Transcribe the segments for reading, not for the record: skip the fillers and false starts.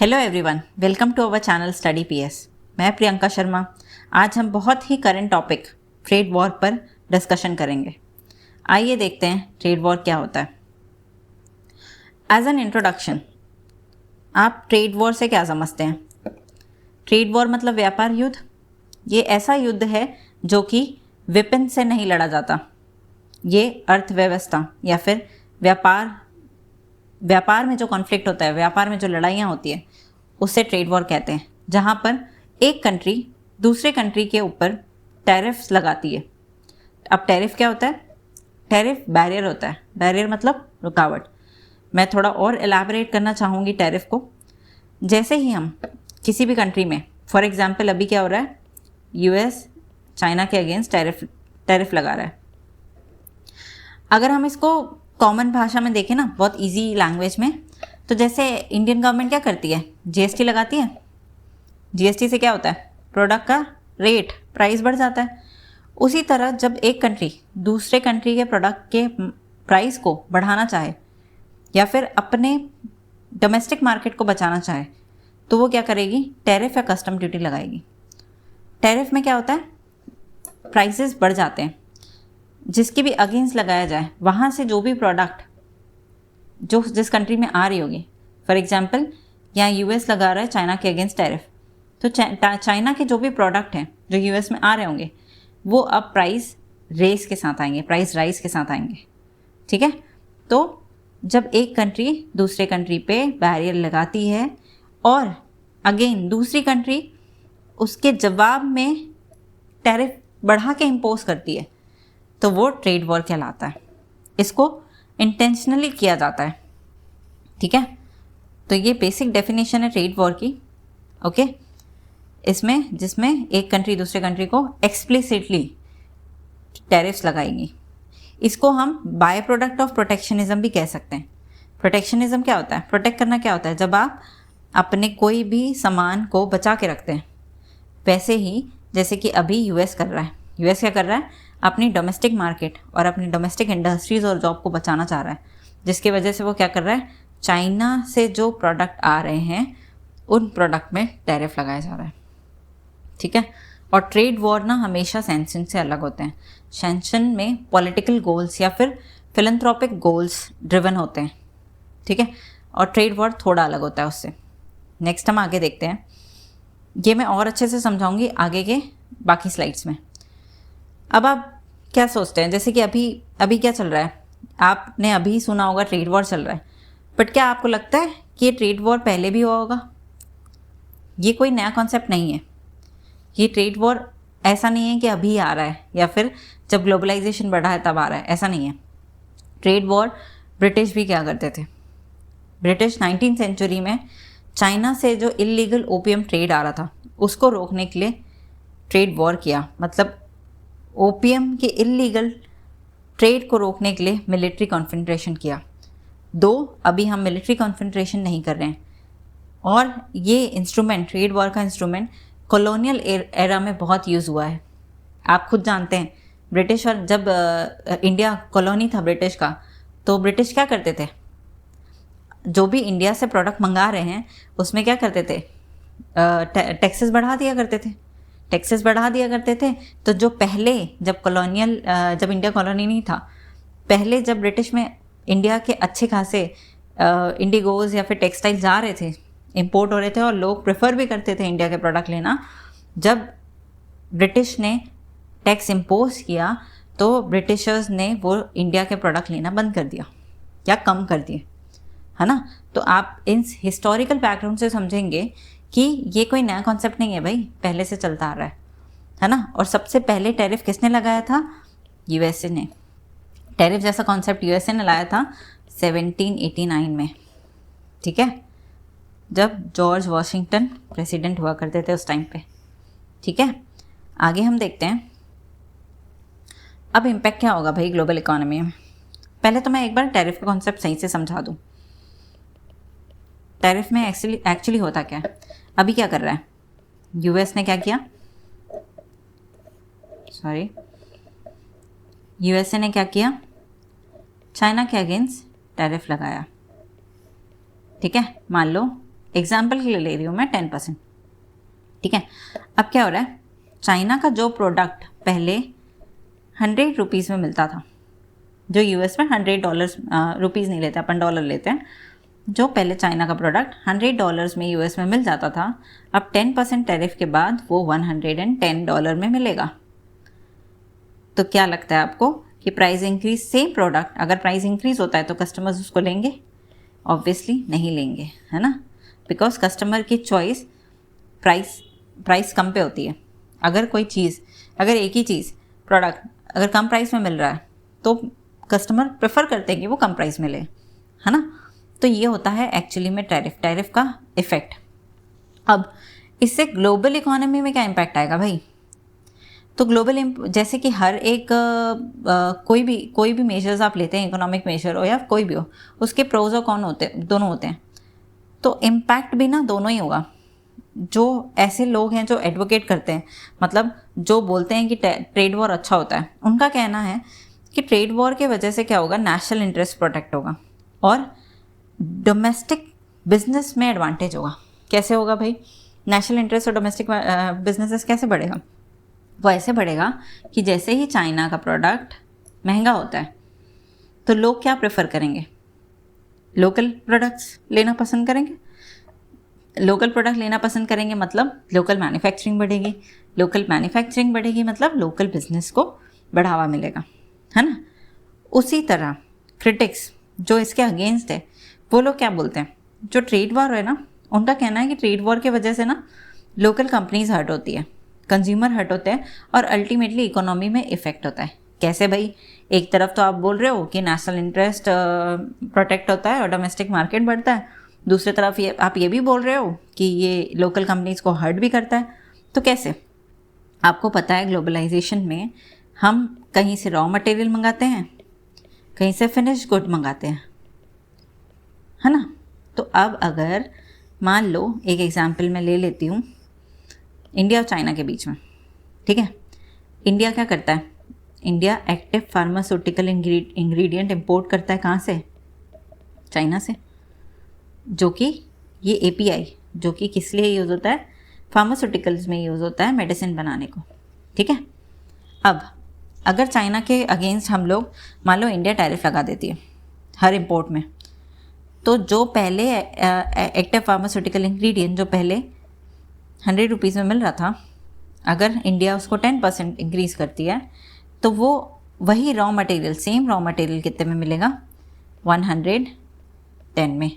Hello everyone, welcome to our channel study PS. मैं प्रियंका शर्मा। आज हम बहुत ही करंट टॉपिक ट्रेड वॉर पर डिस्कशन करेंगे। आइए देखते हैं ट्रेड वॉर क्या होता है। एज एन इंट्रोडक्शन, आप ट्रेड वॉर से क्या समझते हैं? ट्रेड वॉर मतलब व्यापार युद्ध। ये ऐसा युद्ध है जो कि वेपन से नहीं लड़ा जाता। ये अर्थव्यवस्था या फिर व्यापार में जो कॉन्फ्लिक्ट होता है, व्यापार में जो लड़ाइयाँ होती है, उससे ट्रेड वॉर कहते हैं। जहाँ पर एक कंट्री दूसरे कंट्री के ऊपर टैरिफ्स लगाती है। अब टैरिफ क्या होता है? टैरिफ बैरियर होता है। बैरियर मतलब रुकावट। मैं थोड़ा और एलैबोरेट करना चाहूँगी टैरिफ को। जैसे ही हम किसी भी कंट्री में, फॉर एग्जांपल अभी क्या हो रहा है, यूएस चाइना के अगेंस्ट टैरिफ लगा रहा है। अगर हम इसको कॉमन भाषा में देखें ना, बहुत इजी लैंग्वेज में, तो जैसे इंडियन गवर्नमेंट क्या करती है, जीएसटी लगाती है। जीएसटी से क्या होता है? प्रोडक्ट का रेट, प्राइस बढ़ जाता है। उसी तरह जब एक कंट्री दूसरे कंट्री के प्रोडक्ट के प्राइस को बढ़ाना चाहे या फिर अपने डोमेस्टिक मार्केट को बचाना चाहे, तो वो क्या करेगी? टैरिफ या कस्टम ड्यूटी लगाएगी। टैरिफ में क्या होता है? प्राइसेस बढ़ जाते हैं। जिसके भी अगेंस्ट लगाया जाए, वहाँ से जो भी प्रोडक्ट जो जिस कंट्री में आ रही होगी, फॉर एग्जांपल यहाँ यूएस लगा रहा है चाइना के अगेंस्ट टैरिफ, तो चाइना के जो भी प्रोडक्ट हैं जो यूएस में आ रहे होंगे, वो अब प्राइस रेस के साथ आएंगे, प्राइस राइज के साथ आएंगे। ठीक है? तो जब एक कंट्री दूसरे कंट्री पे बैरियर लगाती है और अगेन दूसरी कंट्री उसके जवाब में टैरिफ बढ़ा के इम्पोज करती है, तो वो ट्रेड वॉर कहलाता है। इसको इंटेंशनली किया जाता है। ठीक है? तो ये बेसिक डेफिनेशन है ट्रेड वॉर की। ओके? इसमें जिसमें एक कंट्री दूसरे कंट्री को एक्सप्लिसिटली टैरिफ्स लगाएगी। इसको हम बाय प्रोडक्ट ऑफ प्रोटेक्शनिज्म भी कह सकते हैं। प्रोटेक्शनिज्म क्या होता है? प्रोटेक्ट करना क्या होता है? जब आप अपने कोई भी सामान को बचा के रखते हैं। वैसे ही जैसे कि अभी यूएस कर रहा है। यूएस क्या कर रहा है? अपनी डोमेस्टिक मार्केट और अपनी डोमेस्टिक इंडस्ट्रीज़ और जॉब को बचाना चाह रहा है, जिसकी वजह से वो क्या कर रहा है? चाइना से जो प्रोडक्ट आ रहे हैं उन प्रोडक्ट में टैरिफ लगाया जा रहा है। ठीक है? और ट्रेड वॉर ना हमेशा सैंक्शन से अलग होते हैं। सैंक्शन में पॉलिटिकल गोल्स या फिर फिलैंथ्रोपिक गोल्स ड्रिवन होते हैं। ठीक है? और ट्रेड वॉर थोड़ा अलग होता है उससे। नेक्स्ट हम आगे देखते हैं। ये मैं और अच्छे से समझाऊंगी आगे के बाकी स्लाइड्स में। अब आप क्या सोचते हैं? जैसे कि अभी क्या चल रहा है? आपने अभी सुना होगा ट्रेड वॉर चल रहा है, बट क्या आपको लगता है कि ये ट्रेड वॉर पहले भी हुआ होगा? ये कोई नया कॉन्सेप्ट नहीं है। ये ट्रेड वॉर ऐसा नहीं है कि अभी आ रहा है या फिर जब ग्लोबलाइजेशन बढ़ा है तब आ रहा है, ऐसा नहीं है। ट्रेड वॉर ब्रिटिश भी क्या करते थे? ब्रिटिश 19th सेंचुरी में चाइना से जो इलीगल ओपियम ट्रेड आ रहा था उसको रोकने के लिए ट्रेड वॉर किया। मतलब ओपियम के इलीगल ट्रेड को रोकने के लिए मिलिट्री कॉन्फेडरेशन किया। अभी हम मिलिट्री कॉन्फेडरेशन नहीं कर रहे हैं। और ये इंस्ट्रूमेंट, ट्रेड वॉर का इंस्ट्रूमेंट कॉलोनियल एरा में बहुत यूज़ हुआ है। आप खुद जानते हैं, ब्रिटिश और जब इंडिया कॉलोनी था ब्रिटिश का, तो ब्रिटिश क्या करते थे? जो भी इंडिया से प्रोडक्ट मंगा रहे हैं उसमें क्या करते थे? टैक्सेस बढ़ा दिया करते थे। तो जो पहले जब इंडिया कॉलोनी नहीं था, पहले जब ब्रिटिश में इंडिया के अच्छे खासे इंडिगोज या फिर टेक्सटाइल जा रहे थे, इंपोर्ट हो रहे थे और लोग प्रेफर भी करते थे इंडिया के प्रोडक्ट लेना, जब ब्रिटिश ने टैक्स इम्पोज किया तो ब्रिटिशर्स ने वो इंडिया के प्रोडक्ट लेना बंद कर दिया या कम कर दिए, है ना? तो आप इन हिस्टोरिकल बैकग्राउंड से समझेंगे कि ये कोई नया कॉन्सेप्ट नहीं है भाई, पहले से चलता आ रहा है ना? और सबसे पहले टैरिफ किसने लगाया था? यूएसए ने। टैरिफ जैसा कॉन्सेप्ट यूएसए ने लाया था 1789 में। ठीक है? जब जॉर्ज वॉशिंगटन प्रेसिडेंट हुआ करते थे उस टाइम पे। ठीक है? आगे हम देखते हैं अब इम्पैक्ट क्या होगा भाई ग्लोबल इकोनॉमी में। पहले तो मैं एक बार टैरिफ का कॉन्सेप्ट सही से समझा दूँ। टैरिफ में एक्चुअली होता क्या है? अभी क्या कर रहा है यूएस ने? क्या किया? यूएसए ने क्या किया? चाइना के अगेंस्ट टैरिफ लगाया। ठीक है? मान लो एग्जाम्पल के लिए ले रही हूँ मैं 10%, ठीक है। अब क्या हो रहा है, चाइना का जो प्रोडक्ट पहले 100 रुपीज़ में मिलता था, जो यूएस में $100 रुपीज़ नहीं लेते, अपन डॉलर लेते हैं, जो पहले चाइना का प्रोडक्ट $100 में यूएस में मिल जाता था, अब 10% टैरिफ के बाद वो $110 में मिलेगा। तो क्या लगता है आपको कि प्राइस इंक्रीज, सेम प्रोडक्ट अगर प्राइस इंक्रीज होता है तो कस्टमर्स उसको लेंगे? ऑब्वियसली नहीं लेंगे, है ना, बिकॉज कस्टमर की चॉइस प्राइस कम पे होती है। अगर कोई चीज़, अगर एक ही चीज़ प्रोडक्ट अगर कम प्राइस में मिल रहा है तो कस्टमर प्रेफर करते हैं कि वो कम प्राइस में ले, है ना। तो ये होता है एक्चुअली में टैरिफ का इफ़ेक्ट। अब इससे ग्लोबल इकोनॉमी में क्या इम्पैक्ट आएगा भाई? तो ग्लोबल, जैसे कि हर एक कोई भी मेजर्स आप लेते हैं, इकोनॉमिक मेजर हो या कोई भी हो, उसके प्रोज और कॉन होते हैं, दोनों होते हैं। तो इम्पैक्ट भी ना दोनों ही होगा। जो ऐसे लोग हैं जो एडवोकेट करते हैं, मतलब जो बोलते हैं कि ट्रेड वॉर अच्छा होता है, उनका कहना है कि ट्रेड वॉर के वजह से क्या होगा, नेशनल इंटरेस्ट प्रोटेक्ट होगा और डोमेस्टिक बिजनेस में एडवांटेज होगा। कैसे होगा भाई? नेशनल इंटरेस्ट और डोमेस्टिक बिजनेसेस कैसे बढ़ेगा? वो ऐसे बढ़ेगा कि जैसे ही चाइना का प्रोडक्ट महंगा होता है तो लोग क्या प्रेफर करेंगे? लोकल प्रोडक्ट्स लेना पसंद करेंगे। लोकल प्रोडक्ट लेना पसंद करेंगे मतलब लोकल मैन्युफैक्चरिंग बढ़ेगी। लोकल मैन्युफैक्चरिंग बढ़ेगी मतलब लोकल बिजनेस को बढ़ावा मिलेगा, है ना। उसी तरह क्रिटिक्स जो इसके अगेंस्ट है, वो लोग क्या बोलते हैं, जो ट्रेड वॉर है ना, उनका कहना है कि ट्रेड वॉर की वजह से ना लोकल कंपनीज हर्ट होती है, कंज्यूमर हर्ट होते हैं और अल्टीमेटली इकोनॉमी में इफेक्ट होता है। कैसे भाई? एक तरफ तो आप बोल रहे हो कि नेशनल इंटरेस्ट प्रोटेक्ट होता है और डोमेस्टिक मार्केट बढ़ता है, दूसरी तरफ आप ये भी बोल रहे हो कि ये लोकल कंपनीज को हर्ट भी करता है। तो कैसे? आपको पता है ग्लोबलाइजेशन में हम कहीं से रॉ मटेरियल मंगाते हैं, कहीं से फिनिश गुड मंगाते हैं, है ना। तो अब अगर मान लो एक एग्जांपल मैं ले लेती हूँ इंडिया और चाइना के बीच में, ठीक है। इंडिया क्या करता है? India active pharmaceutical ingredient import करता है कहाँ से? चाइना से, जो कि ये API जो कि किस लिए यूज़ होता है? फार्मास्यूटिकल्स में यूज़ होता है, मेडिसिन बनाने को, ठीक है। अब अगर चाइना के अगेंस्ट हम लोग मान लो इंडिया टैरिफ लगा देती है हर इंपोर्ट में, तो जो पहले एक्टिव फार्मास्यूटिकल इंग्रेडिएंट जो पहले 100 रुपीज़ में मिल रहा था, अगर इंडिया उसको 10% इंक्रीज़ करती है तो वो वही raw material, same raw material कितने में मिलेगा? 110 में।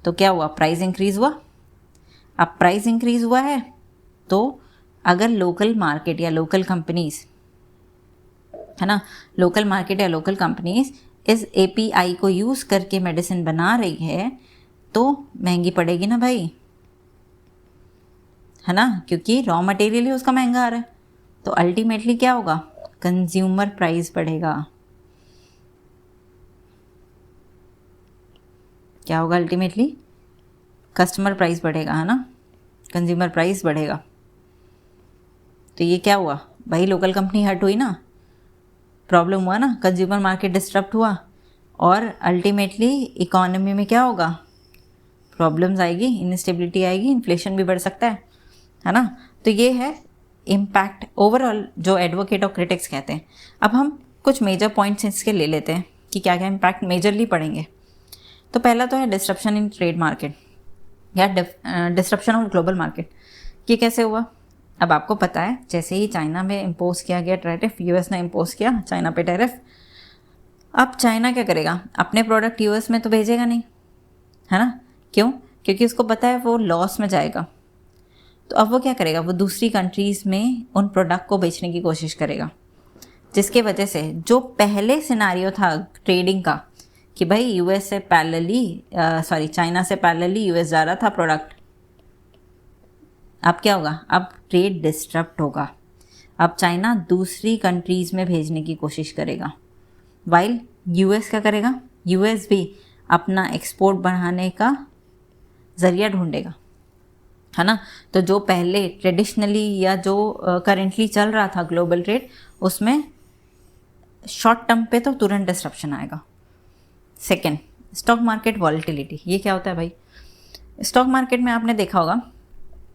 तो क्या हुआ? प्राइस इंक्रीज़ हुआ। अब प्राइस इंक्रीज़ हुआ है तो अगर लोकल मार्केट या लोकल कंपनीज़, है ना, लोकल मार्केट या लोकल कंपनीज़ इस API को यूज़ करके मेडिसिन बना रही है तो महंगी पड़ेगी ना भाई, है ना, क्योंकि रॉ मटेरियल ही उसका महंगा आ रहा है। तो अल्टीमेटली क्या होगा? कंज्यूमर प्राइस बढ़ेगा। क्या होगा? अल्टीमेटली कस्टमर प्राइस बढ़ेगा, है ना, कंज्यूमर प्राइस बढ़ेगा। तो ये क्या हुआ भाई? लोकल कंपनी हर्ट हुई ना, प्रॉब्लम हुआ ना, कंज्यूमर मार्केट डिस्टर्ब हुआ और अल्टीमेटली इकोनॉमी में क्या होगा? प्रॉब्लम्स आएगी, इनस्टेबिलिटी आएगी, इन्फ्लेशन भी बढ़ सकता है ना। तो ये है इम्पैक्ट ओवरऑल जो एडवोकेट और क्रिटिक्स कहते हैं। अब हम कुछ मेजर पॉइंट्स इसके ले लेते हैं कि क्या क्या इम्पैक्ट मेजरली पड़ेंगे। तो पहला तो है डिस्ट्रप्शन इन ट्रेड मार्केट या डिस्ट्रप्शन ऑफ ग्लोबल मार्केट। ये कैसे हुआ? अब आपको पता है जैसे ही चाइना में इम्पोज किया गया टैरिफ, यूएस ने इम्पोज किया चाइना पे टैरिफ, अब चाइना क्या करेगा? अपने प्रोडक्ट यूएस में तो भेजेगा नहीं, है ना। क्यों? क्योंकि उसको पता है वो लॉस में जाएगा। तो अब वो क्या करेगा? वो दूसरी कंट्रीज़ में उन प्रोडक्ट को बेचने की कोशिश करेगा, जिसके वजह से जो पहले सिनारियो था ट्रेडिंग का कि भाई यूएस से पैरेलली चाइना से पैरेलली यूएस जा रहा था प्रोडक्ट, अब क्या होगा? अब ट्रेड डिस्टर्ब होगा। अब चाइना दूसरी कंट्रीज़ में भेजने की कोशिश करेगा, वाइल यूएस क्या करेगा? यूएस भी अपना एक्सपोर्ट बढ़ाने का ज़रिया ढूंढेगा, है ना। तो जो पहले ट्रेडिशनली या जो करेंटली चल रहा था ग्लोबल ट्रेड, उसमें शॉर्ट टर्म पे तो तुरंत डिस्ट्रप्शन आएगा। Second, stock market volatility. ये क्या होता है भाई? स्टॉक मार्केट में आपने देखा होगा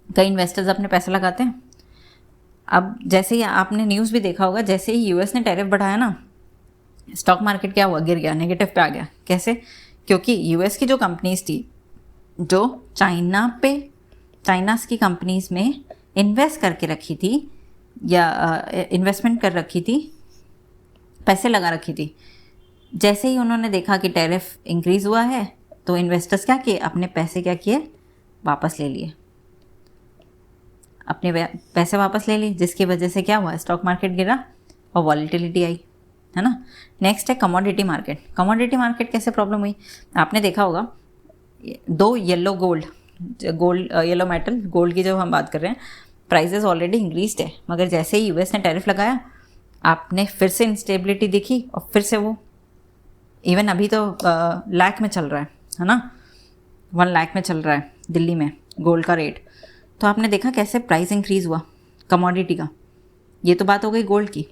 कई इन्वेस्टर्स अपने पैसे लगाते हैं। अब जैसे ही आपने न्यूज़ भी देखा होगा, जैसे ही यूएस ने टैरिफ बढ़ाया ना, स्टॉक मार्केट क्या हुआ, गिर गया, नेगेटिव पे आ गया। कैसे? क्योंकि यूएस की जो कंपनीज थी, जो चाइनास की कंपनीज में इन्वेस्ट करके रखी थी या इन्वेस्टमेंट कर रखी थी, पैसे लगा रखी थी, जैसे ही उन्होंने देखा कि टैरिफ इंक्रीज़ हुआ है तो इन्वेस्टर्स क्या किए, अपने पैसे क्या किए, वापस ले लिए, अपने पैसे वापस ले लिए, जिसकी वजह से क्या हुआ, स्टॉक मार्केट गिरा और वॉलीटिलिटी आई, है ना। नेक्स्ट है कमोडिटी मार्केट। कमोडिटी मार्केट कैसे प्रॉब्लम हुई, आपने देखा होगा दो येलो मेटल गोल्ड की जब हम बात कर रहे हैं, प्राइसेस ऑलरेडी इंक्रीज्ड है, मगर जैसे ही यूएस ने टैरिफ लगाया आपने फिर से इंस्टेबिलिटी दिखी और फिर से वो इवन अभी तो लाख में चल रहा है ना, 1 लाख में चल रहा है दिल्ली में गोल्ड का रेट। तो आपने देखा कैसे प्राइस इंक्रीज़ हुआ कमोडिटी का। ये तो बात हो गई गोल्ड की।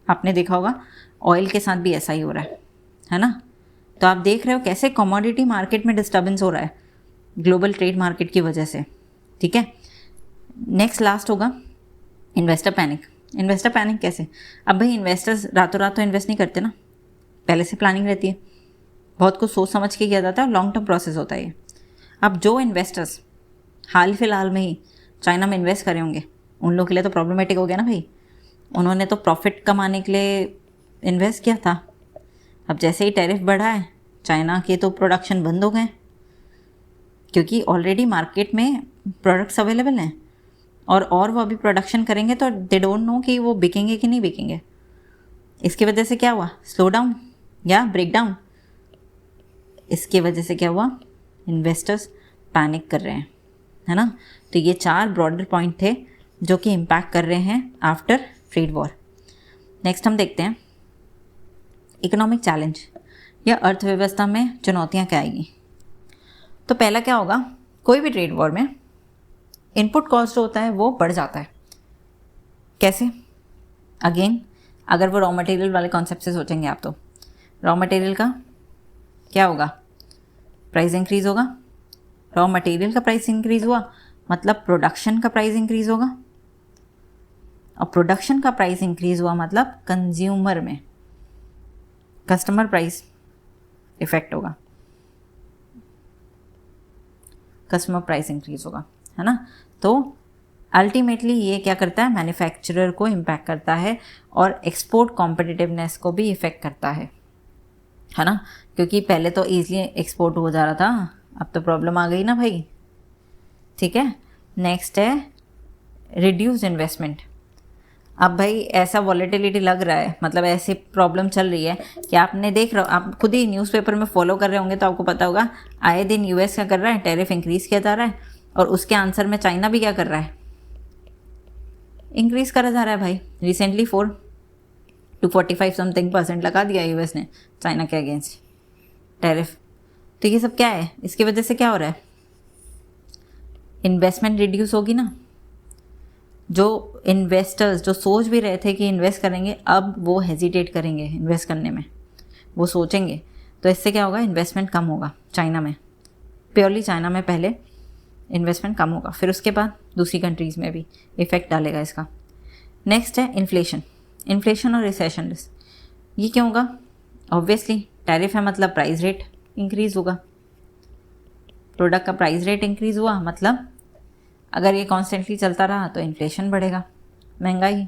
आपने देखा होगा ऑयल के साथ भी ऐसा ही हो रहा है ना। तो आप देख रहे हो कैसे कमोडिटी मार्केट में डिस्टर्बेंस हो रहा है ग्लोबल ट्रेड मार्केट की वजह से, ठीक है। नेक्स्ट लास्ट होगा इन्वेस्टर पैनिक। इन्वेस्टर पैनिक कैसे, अब भाई इन्वेस्टर्स रातों रात तो इन्वेस्ट नहीं करते ना, पहले से प्लानिंग रहती है, बहुत कुछ सोच समझ के किया जाता है, लॉन्ग टर्म प्रोसेस होता है ये। अब जो इन्वेस्टर्स हाल फिलहाल में ही चाइना में इन्वेस्ट करे होंगे, उन लोगों के लिए तो प्रॉब्लमेटिक हो गया ना भाई, उन्होंने तो प्रॉफिट कमाने के लिए इन्वेस्ट किया था। अब जैसे ही टैरिफ बढ़ा है, चाइना के तो प्रोडक्शन बंद हो गए, क्योंकि ऑलरेडी मार्केट में प्रोडक्ट्स अवेलेबल हैं और वो अभी प्रोडक्शन करेंगे तो दे डोंट नो कि वो बिकेंगे कि नहीं बिकेंगे। इसकी वजह से क्या हुआ, स्लो डाउन या ब्रेक डाउन। इसकी वजह से क्या हुआ, इन्वेस्टर्स पैनिक कर रहे हैं, है ना। तो ये 4 ब्रॉडर पॉइंट थे जो कि इम्पैक्ट कर रहे हैं आफ्टर ट्रेड वॉर। नेक्स्ट हम देखते हैं इकोनॉमिक चैलेंज या अर्थव्यवस्था में चुनौतियां क्या आएगी। तो पहला क्या होगा, कोई भी ट्रेड वॉर में इनपुट कॉस्ट जो होता है वो बढ़ जाता है। कैसे, अगेन अगर वो रॉ मटेरियल वाले कॉन्सेप्ट से सोचेंगे आप, तो रॉ मटेरियल का क्या होगा, प्राइस इंक्रीज़ होगा। रॉ मटेरियल का प्राइस इंक्रीज़ हुआ मतलब प्रोडक्शन का प्राइस इंक्रीज़ होगा, और प्रोडक्शन का प्राइस इंक्रीज़ हुआ मतलब कंज्यूमर में कस्टमर प्राइस इफेक्ट होगा, कस्टमर प्राइस इंक्रीज़ होगा, है ना। तो अल्टीमेटली ये क्या करता है, मैन्युफैक्चरर को इम्पैक्ट करता है और एक्सपोर्ट कॉम्पिटिटिवनेस को भी इफ़ेक्ट करता है ना। क्योंकि पहले तो ईजिली एक्सपोर्ट हो जा रहा था, अब तो प्रॉब्लम आ गई ना भाई, ठीक है। नेक्स्ट है रिड्यूस इन्वेस्टमेंट। अब भाई ऐसा वॉलेटिलिटी लग रहा है, मतलब ऐसी प्रॉब्लम चल रही है कि आपने देख रहे हो, आप खुद ही न्यूज़पेपर में फॉलो कर रहे होंगे तो आपको पता होगा आए दिन यूएस क्या कर रहा है, टैरिफ इंक्रीज़ किया जा रहा है, और उसके आंसर में चाइना भी क्या कर रहा है, इंक्रीज़ करा जा रहा है भाई। रिसेंटली 4 to 45 समथिंग% लगा दिया यूएस ने चाइना के अगेंस्ट टैरिफ। तो ये सब क्या है, इसकी वजह से क्या हो रहा है, इन्वेस्टमेंट रिड्यूस होगी ना। जो इन्वेस्टर्स जो सोच भी रहे थे कि इन्वेस्ट करेंगे, अब वो हेजिटेट करेंगे इन्वेस्ट करने में, वो सोचेंगे। तो इससे क्या होगा, इन्वेस्टमेंट कम होगा चाइना में, प्योरली चाइना में पहले इन्वेस्टमेंट कम होगा, फिर उसके बाद दूसरी कंट्रीज़ में भी इफ़ेक्ट डालेगा इसका। नेक्स्ट है इन्फ्लेशन और रिसेशन रिस्क। ये क्यों होगा, ऑब्वियसली टैरिफ है मतलब प्राइस रेट इंक्रीज़ होगा, प्रोडक्ट का प्राइस रेट इंक्रीज़ हुआ मतलब अगर ये कॉन्स्टेंटली चलता रहा तो इन्फ्लेशन बढ़ेगा, महंगाई,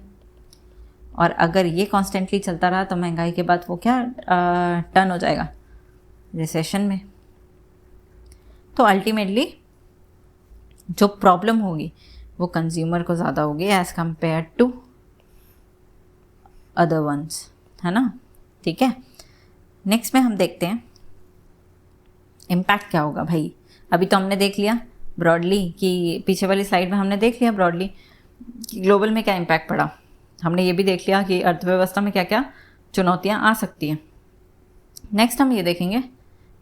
और अगर ये कॉन्स्टेंटली चलता रहा तो महंगाई के बाद वो क्या टर्न हो जाएगा रिसेशन में। तो अल्टीमेटली जो प्रॉब्लम होगी वो कंज्यूमर को ज़्यादा होगी as compared to other ones, है ना, ठीक है। नेक्स्ट में हम देखते हैं इम्पैक्ट क्या होगा भाई। अभी तो हमने देख लिया ब्रॉडली कि पीछे वाली स्लाइड में हमने देख लिया ब्रॉडली कि ग्लोबल में क्या इम्पैक्ट पड़ा, हमने ये भी देख लिया कि अर्थव्यवस्था में क्या क्या चुनौतियाँ आ सकती हैं। नेक्स्ट हम ये देखेंगे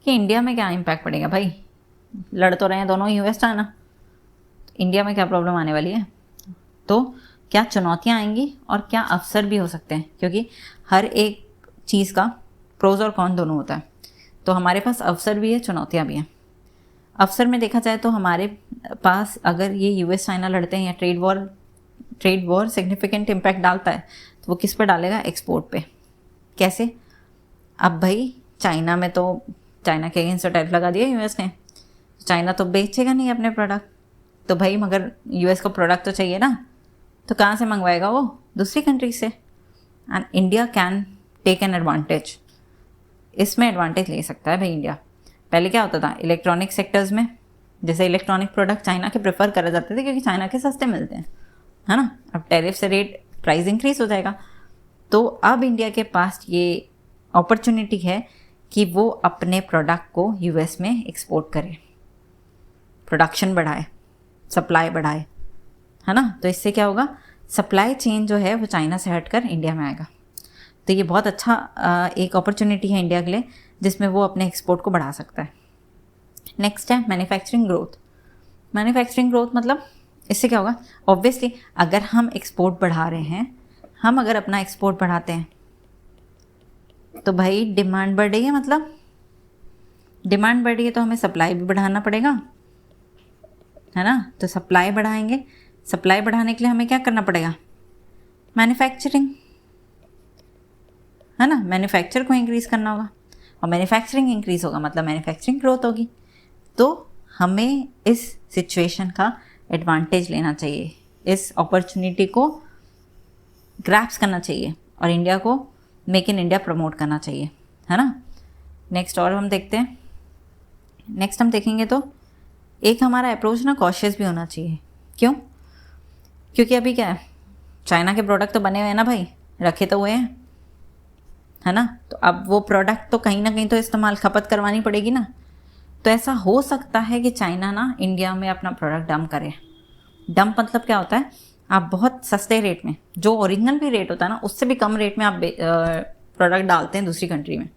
कि इंडिया में क्या इम्पैक्ट पड़ेगा भाई, लड़ तो रहे हैं दोनों ही यूएस चाइना, इंडिया में क्या प्रॉब्लम आने वाली है, तो क्या चुनौतियाँ आएंगी और क्या अवसर भी हो सकते हैं, क्योंकि हर एक चीज़ का प्रोज और कॉन दोनों होता है। तो हमारे पास अवसर भी है, चुनौतियाँ भी हैं। अवसर में देखा जाए तो हमारे पास अगर ये यूएस चाइना लड़ते हैं या ट्रेड वॉर सिग्निफिकेंट इम्पैक्ट डालता है तो वो किस पर डालेगा? एक्सपोर्ट पे। कैसे? अब भाई चाइना में तो चाइना के अगेंस्ट टैरिफ लगा दिया यूएस ने, चाइना तो बेचेगा नहीं अपने प्रोडक्ट, तो भाई मगर यूएस को प्रोडक्ट तो चाहिए ना, तो कहाँ से मंगवाएगा वो? दूसरी कंट्री से। And India can take an advantage, इसमें एडवांटेज ले सकता है भाई इंडिया। पहले क्या होता था इलेक्ट्रॉनिक सेक्टर्स में, जैसे इलेक्ट्रॉनिक प्रोडक्ट चाइना के प्रेफर करे जाते थे क्योंकि चाइना के सस्ते मिलते हैं, है ना। अब टैरिफ से प्राइस इंक्रीज हो जाएगा, तो अब इंडिया के पास ये अपॉर्चुनिटी है कि वो अपने प्रोडक्ट को यूएस में एक्सपोर्ट करे, प्रोडक्शन बढ़ाए, सप्लाई बढ़ाए, है ना। तो इससे क्या होगा? सप्लाई चेन जो है वो चाइना से हटकर इंडिया में आएगा। तो ये बहुत अच्छा एक अपॉर्चुनिटी है इंडिया के लिए, जिसमें वो अपने एक्सपोर्ट को बढ़ा सकता है। नेक्स्ट है मैन्युफैक्चरिंग ग्रोथ। मैन्युफैक्चरिंग ग्रोथ मतलब इससे क्या होगा? ऑब्वियसली अगर हम एक्सपोर्ट बढ़ा रहे हैं, हम अगर अपना एक्सपोर्ट बढ़ाते हैं तो भाई डिमांड बढ़ रही है, मतलब डिमांड बढ़ रही है तो हमें सप्लाई भी बढ़ाना पड़ेगा, है ना। तो सप्लाई बढ़ाएंगे, सप्लाई बढ़ाने के लिए हमें क्या करना पड़ेगा? मैन्युफैक्चरिंग, है ना। मैन्युफैक्चर को इंक्रीज़ करना होगा, और मैन्युफैक्चरिंग इंक्रीज़ होगा मतलब मैन्युफैक्चरिंग ग्रोथ होगी। तो हमें इस सिचुएशन का एडवांटेज लेना चाहिए, इस अपॉर्चुनिटी को ग्रैप्स करना चाहिए और इंडिया को मेक इन इंडिया प्रमोट करना चाहिए, है ना। नेक्स्ट और हम देखते हैं, नेक्स्ट हम देखेंगे तो एक हमारा अप्रोच ना कॉशियस भी होना चाहिए। क्यों? क्योंकि अभी क्या है, चाइना के प्रोडक्ट तो बने हुए हैं ना भाई, रखे तो हुए हैं, है ना। तो अब वो प्रोडक्ट तो कहीं ना कहीं तो इस्तेमाल खपत करवानी पड़ेगी ना। तो ऐसा हो सकता है कि चाइना ना इंडिया में अपना प्रोडक्ट डंप करे। डंप मतलब क्या होता है? आप बहुत सस्ते रेट में, जो ओरिजिनल भी रेट होता है ना उससे भी कम रेट में आप प्रोडक्ट डालते हैं दूसरी कंट्री में,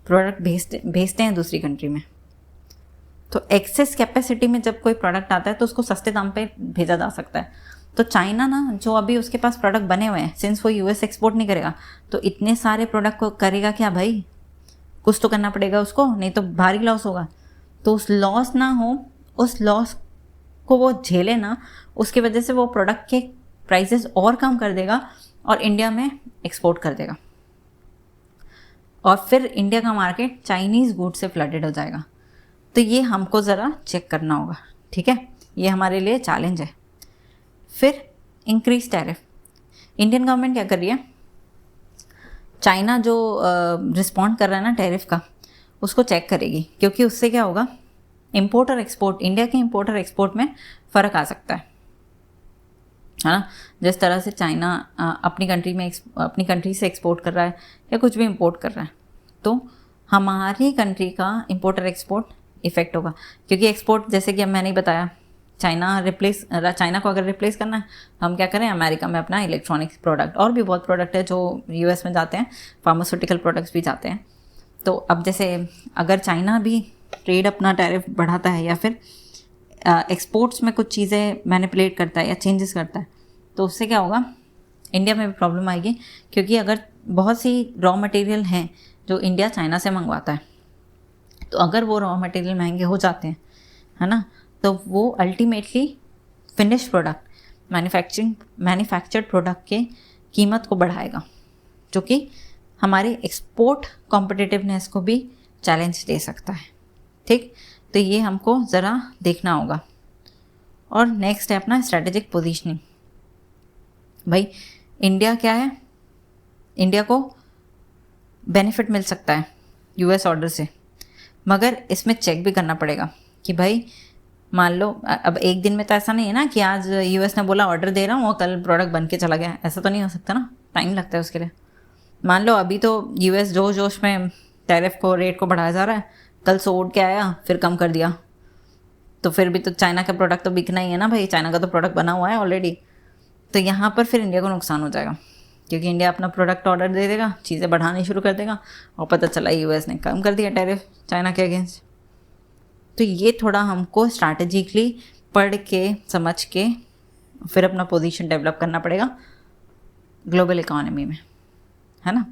प्रोडक्ट भेजते हैं दूसरी कंट्री में। तो एक्सेस कैपेसिटी में जब कोई प्रोडक्ट आता है तो उसको सस्ते दाम पे भेजा जा सकता है। तो चाइना ना जो अभी उसके पास प्रोडक्ट बने हुए हैं, सिंस वो यूएस एक्सपोर्ट नहीं करेगा तो इतने सारे प्रोडक्ट को करेगा क्या भाई? कुछ तो करना पड़ेगा उसको, नहीं तो भारी लॉस होगा। तो उस लॉस ना हो, उस लॉस को वो झेले ना, उसकी वजह से वो प्रोडक्ट के प्राइसेस और कम कर देगा और इंडिया में एक्सपोर्ट कर देगा, और फिर इंडिया का मार्केट चाइनीज़ गुड से फ्लडेड हो जाएगा। तो ये हमको ज़रा चेक करना होगा, ठीक है। ये हमारे लिए चैलेंज है। फिर इंक्रीज टैरिफ। इंडियन गवर्नमेंट क्या कर रही है? चाइना जो रिस्पॉन्ड कर रहा है ना टैरिफ का, उसको चेक करेगी, क्योंकि उससे क्या होगा? इंपोर्ट और एक्सपोर्ट, इंडिया के इंपोर्ट और एक्सपोर्ट में फ़र्क आ सकता है ना। जिस तरह से चाइना अपनी कंट्री से एक्सपोर्ट कर रहा है या कुछ भी इंपोर्ट कर रहा है, तो हमारी कंट्री का इंपोर्ट और एक्सपोर्ट इफेक्ट होगा। क्योंकि एक्सपोर्ट, जैसे कि अब मैंने ही बताया, चाइना को अगर रिप्लेस करना है तो हम क्या करें? अमेरिका में अपना इलेक्ट्रॉनिक्स प्रोडक्ट, और भी बहुत प्रोडक्ट है जो यूएस में जाते हैं, फार्मास्यूटिकल प्रोडक्ट्स भी जाते हैं। तो अब जैसे अगर चाइना भी ट्रेड अपना टैरिफ बढ़ाता है या फिर एक्सपोर्ट्स में कुछ चीज़ें मैनिपुलेट करता है या चेंजेस करता है, तो उससे क्या होगा? इंडिया में भी प्रॉब्लम आएगी। क्योंकि अगर बहुत सी रॉ मटेरियल हैं जो इंडिया चाइना से मंगवाता है, तो अगर वो रॉ मटेरियल महंगे हो जाते हैं, है ना, तो वो ultimately finish product, manufactured product के कीमत को बढ़ाएगा, जो कि हमारे एक्सपोर्ट कॉम्पिटिटिवनेस को भी चैलेंज दे सकता है, ठीक। तो ये हमको ज़रा देखना होगा। और नेक्स्ट है अपना स्ट्रैटेजिक पोजीशनिंग। भाई इंडिया क्या है? इंडिया को बेनिफिट मिल सकता है यूएस ऑर्डर से, मगर इसमें चेक भी करना पड़ेगा कि भाई मान लो अब एक दिन में तो ऐसा नहीं है ना कि आज यूएस ने बोला ऑर्डर दे रहा हूँ और कल प्रोडक्ट बन के चला गया, ऐसा तो नहीं हो सकता ना, टाइम लगता है उसके लिए। मान लो अभी तो यूएस जोश में टैरिफ को, रेट को बढ़ाया जा रहा है, कल से उड़ के आया फिर कम कर दिया, तो फिर भी तो चाइना का प्रोडक्ट तो बिकना ही है ना भाई, चाइना का तो प्रोडक्ट बना हुआ है ऑलरेडी। तो यहाँ पर फिर इंडिया को नुकसान हो जाएगा, क्योंकि इंडिया अपना प्रोडक्ट ऑर्डर दे देगा, चीज़ें बढ़ानी शुरू कर देगा, और पता चला यूएस ने कम कर दिया टैरिफ चाइना के अगेंस्ट। तो ये थोड़ा हमको स्ट्रैटेजिकली पढ़ के समझ के फिर अपना पोजीशन डेवलप करना पड़ेगा ग्लोबल इकोनॉमी में, है ना।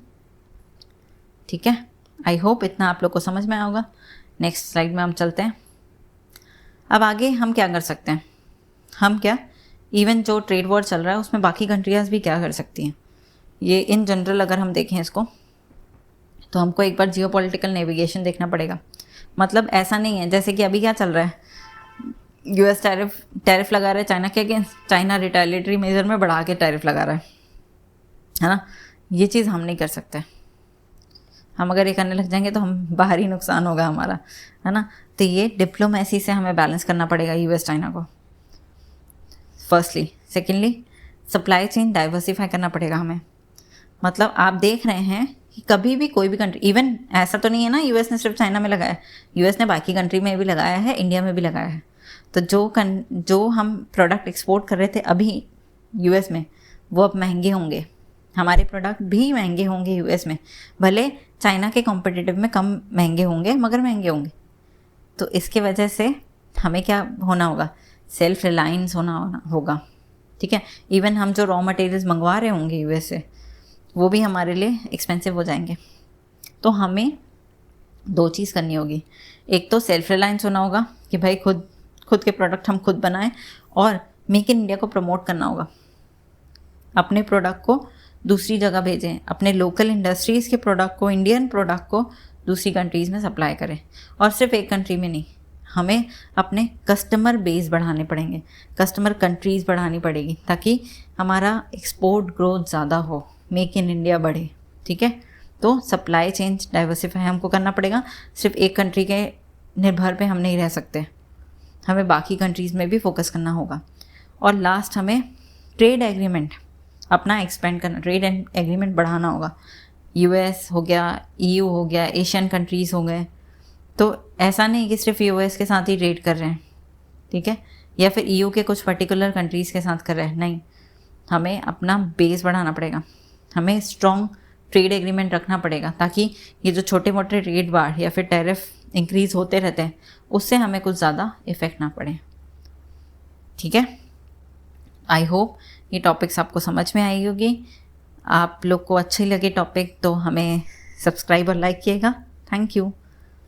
ठीक है, आई होप इतना आप लोग को समझ में आया होगा। नेक्स्ट स्लाइड में हम चलते हैं। अब आगे हम क्या कर सकते हैं, हम क्या इवन जो ट्रेड वॉर चल रहा है उसमें बाकी कंट्रीज भी क्या कर सकती हैं, ये इन जनरल अगर हम देखें इसको तो हमको एक बार जियोपॉलिटिकल नेविगेशन देखना पड़ेगा। मतलब ऐसा नहीं है जैसे कि अभी क्या चल रहा है, यूएस टैरिफ लगा रहा है चाइना के अगेंस्ट, चाइना रिटेलिएटरी मेजर में बढ़ा के टैरिफ लगा रहा है ना। ये चीज़ हम नहीं कर सकते, हम अगर ये करने लग जाएंगे तो हम बाहरी नुकसान होगा हमारा, है ना। तो ये डिप्लोमेसी से हमें बैलेंस करना पड़ेगा यूएस चाइना को, firstly. Secondly supply chain diversify करना पड़ेगा हमें। मतलब आप देख रहे हैं कि कभी भी कोई भी कंट्री, इवन ऐसा तो नहीं है ना यूएस ने सिर्फ चाइना में लगाया, यूएस ने बाकी कंट्री में भी लगाया है, इंडिया में भी लगाया है। तो जो हम प्रोडक्ट एक्सपोर्ट कर रहे थे अभी यूएस में, वो अब महंगे होंगे, हमारे प्रोडक्ट भी महंगे होंगे यूएस में, भले चाइना के कॉम्पिटिटिव में कम महंगे होंगे मगर महंगे होंगे। तो इसके वजह से हमें क्या होना होगा, सेल्फ रिलायंस होना होगा, ठीक है। इवन हम जो रॉ मटेरियल्स मंगवा रहे होंगे यूएस से वो भी हमारे लिए एक्सपेंसिव हो जाएंगे। तो हमें दो चीज़ करनी होगी, एक तो सेल्फ रिलायंस होना होगा कि भाई खुद के प्रोडक्ट हम खुद बनाएं, और मेक इन इंडिया को प्रमोट करना होगा, अपने प्रोडक्ट को दूसरी जगह भेजें, अपने लोकल इंडस्ट्रीज़ के प्रोडक्ट को, इंडियन प्रोडक्ट को दूसरी कंट्रीज़ में सप्लाई करें। और सिर्फ एक कंट्री में नहीं, हमें अपने कस्टमर बेस बढ़ाने पड़ेंगे, कस्टमर कंट्रीज़ बढ़ानी पड़ेगी ताकि हमारा एक्सपोर्ट ग्रोथ ज़्यादा हो, मेक इन इंडिया बढ़े, ठीक है। तो सप्लाई चेन डाइवर्सिफाई हमको करना पड़ेगा, सिर्फ एक कंट्री के निर्भर पे हम नहीं रह सकते, हमें बाकी कंट्रीज़ में भी फोकस करना होगा। और लास्ट हमें ट्रेड एग्रीमेंट अपना एक्सपेंड करना, ट्रेड एग्रीमेंट बढ़ाना होगा। यूएस हो गया, ईयू हो गया, एशियन कंट्रीज़ हो गए, तो ऐसा नहीं कि सिर्फ यूएस के साथ ही ट्रेड कर रहे हैं, ठीक है, या फिर ईयू के कुछ पर्टिकुलर कंट्रीज़ के साथ कर रहे हैं, नहीं, हमें अपना बेस बढ़ाना पड़ेगा, हमें स्ट्रॉन्ग ट्रेड एग्रीमेंट रखना पड़ेगा ताकि ये जो छोटे मोटे ट्रेड वार या फिर टैरिफ इंक्रीज़ होते रहते हैं उससे हमें कुछ ज़्यादा इफ़ेक्ट ना पड़े, ठीक है। आई होप ये टॉपिक्स आपको समझ में आई होगी। आप लोग को अच्छे लगे टॉपिक तो हमें सब्सक्राइब और लाइक किएगा। Thank you.